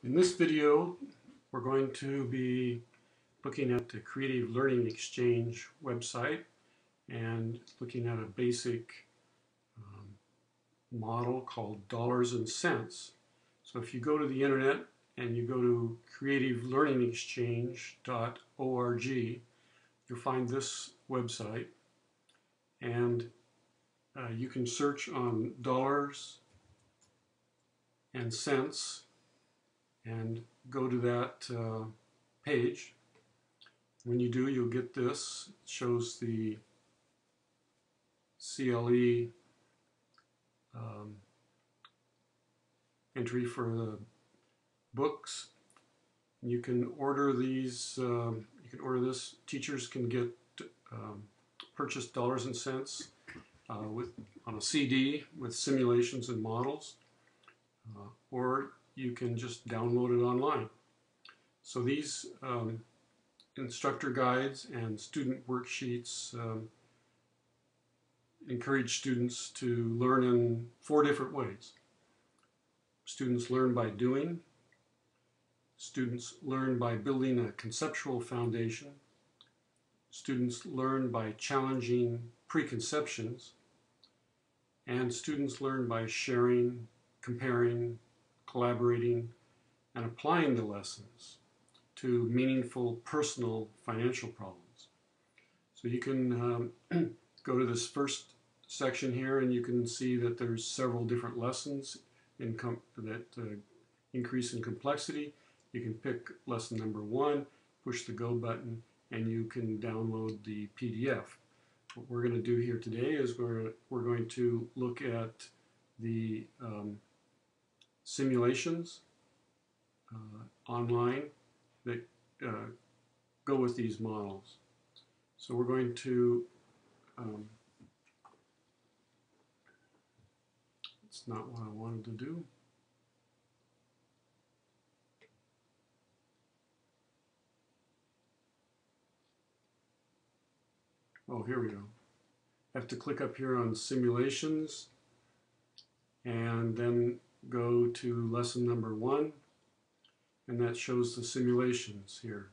In this video, we're going to be looking at the Creative Learning Exchange website and looking at a basic model called dollars and cents. So if you go to the internet and you go to creativelearningexchange.org, you'll find this website, and you can search on dollars and cents and go to that page. When you do, you'll get this. It shows the CLE entry for the books. You can order these. You can order this. Teachers can get purchase dollars and cents on a CD with simulations and models, or you can just download it online. So these instructor guides and student worksheets encourage students to learn in 4 different ways. Students learn by doing. Students learn by building a conceptual foundation. Students learn by challenging preconceptions. And students learn by sharing, comparing, collaborating, and applying the lessons to meaningful personal financial problems. So you can go to this first section here and you can see that there's several different lessons that increase in complexity. You can pick lesson number 1, push the go button, and you can download the PDF. What we're going to do here today is we're going to look at the simulations online that go with these models. So we're going to, it's not what I wanted to do. Oh, here we go. I have to click up here on simulations and then go to lesson number 1, and that shows the simulations here,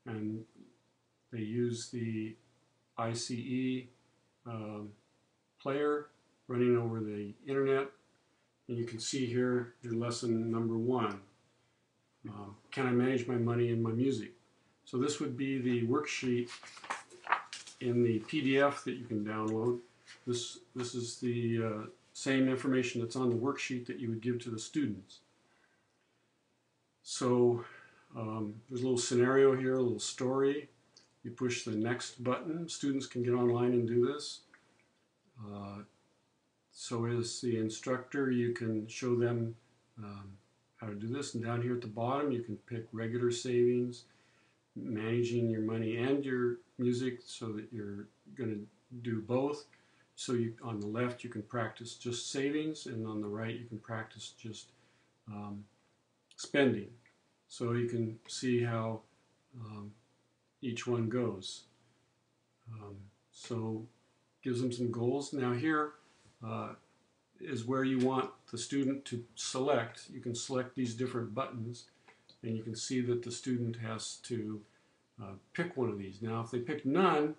and they use the ICE player running over the internet, and you can see here in lesson number 1, can I manage my money and my music? So this would be the worksheet in the PDF that you can download. This is the same information that's on the worksheet that you would give to the students. So there's a little scenario here, a little story. You push the next button. Students can get online and do this. So as the instructor, you can show them how to do this. And down here at the bottom, you can pick regular savings, managing your money and your music so that you're going to do both. So on the left you can practice just savings, and on the right you can practice just spending. So you can see how each one goes. So gives them some goals. Now here is where you want the student to select. You can select these different buttons, and you can see that the student has to pick one of these. Now if they pick none,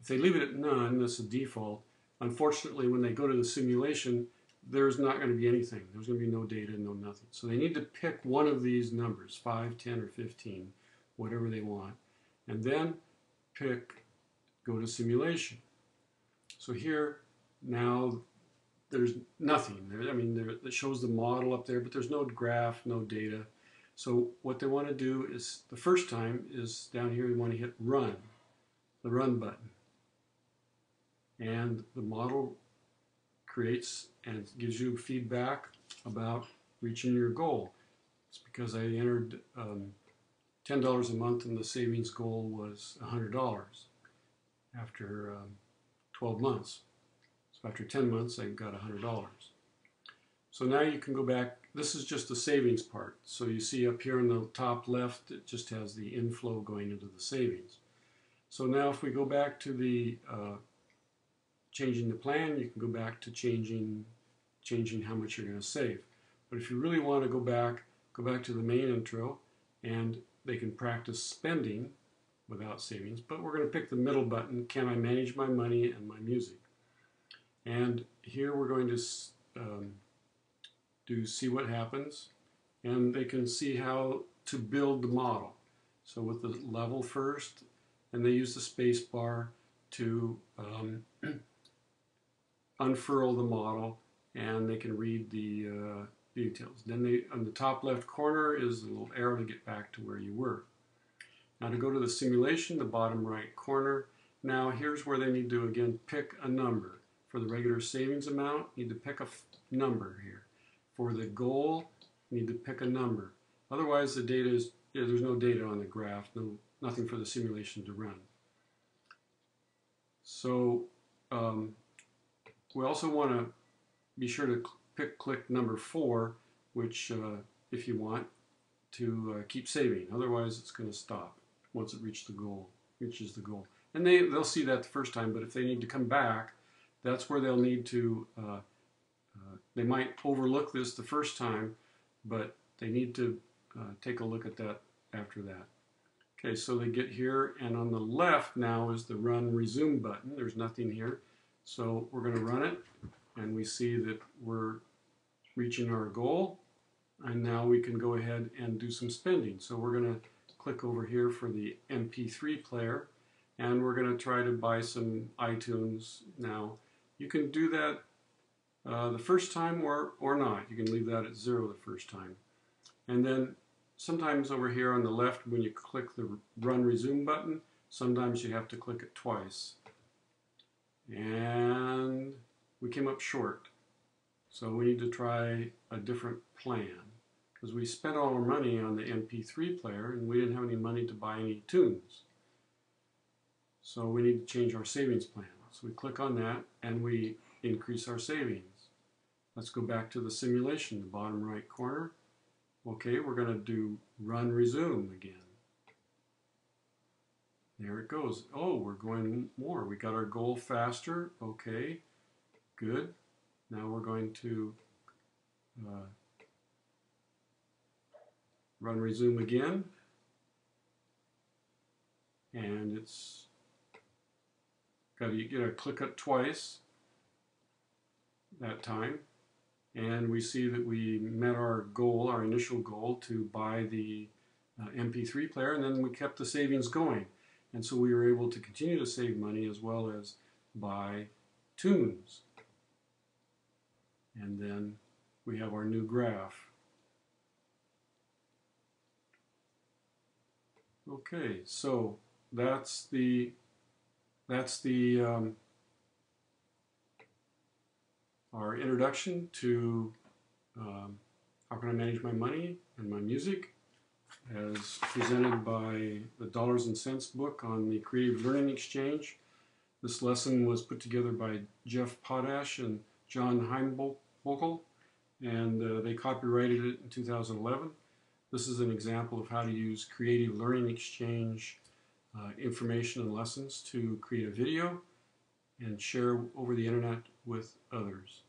if they leave it at none, that's the default. Unfortunately, when they go to the simulation, there's not going to be anything. There's going to be no data, no nothing. So they need to pick one of these numbers, 5, 10, or 15, whatever they want, and then go to simulation. So here, now there's nothing. It shows the model up there, but there's no graph, no data. So what they want to do is, the first time is down here, you want to hit run, the run button. And the model creates and gives you feedback about reaching your goal. It's because I entered $10 a month and the savings goal was $100 after 12 months. So after 10 months I got $100. So now you can go back. This is just the savings part. So you see up here in the top left, it just has the inflow going into the savings. So now if we go back to the changing the plan, you can go back to changing how much you're going to save. But if you really want to go go back to the main intro, and they can practice spending without savings, but we're going to pick the middle button, can I manage my money and my music? And here we're going to see what happens, and they can see how to build the model. So with the level first, and they use the space bar to unfurl the model, and they can read the details. Then on the top left corner is a little arrow to get back to where you were. Now to go to the simulation, the bottom right corner, now here's where they need to again pick a number. For the regular savings amount, you need to pick a number here. For the goal, you need to pick a number. Otherwise the data is, there's no data on the graph, nothing for the simulation to run. So we also want to be sure to click number 4, which if you want to keep saving. Otherwise it's going to stop once it reaches the goal. And they'll see that the first time, but if they need to come back, that's where they'll need to, they might overlook this the first time, but they need to take a look at that after that. Okay, so they get here, and on the left now is the run resume button. There's nothing here. So we're going to run it, and we see that we're reaching our goal, and now we can go ahead and do some spending. So we're going to click over here for the MP3 player, and we're going to try to buy some iTunes now. You can do that the first time or not. You can leave that at 0 the first time. And then sometimes over here on the left, when you click the run resume button, sometimes you have to click it twice. And we came up short. So we need to try a different plan, because we spent all our money on the MP3 player and we didn't have any money to buy any tunes. So we need to change our savings plan. So we click on that and we increase our savings. Let's go back to the simulation, the bottom right corner. Okay, we're going to do run resume again. There it goes. Oh, we're going more. We got our goal faster. Okay, good. Now we're going to run resume again. And it's you gotta click it twice that time. And we see that we met our goal, our initial goal, to buy the MP3 player, and then we kept the savings going. And so we were able to continue to save money as well as buy tunes. And then we have our new graph. Okay, so that's our introduction to how can I manage my money and my music, as presented by the Dollars and Cents book on the Creative Learning Exchange. This lesson was put together by Jeff Potash and John Heimbokel, and they copyrighted it in 2011. This is an example of how to use Creative Learning Exchange information and lessons to create a video and share over the internet with others.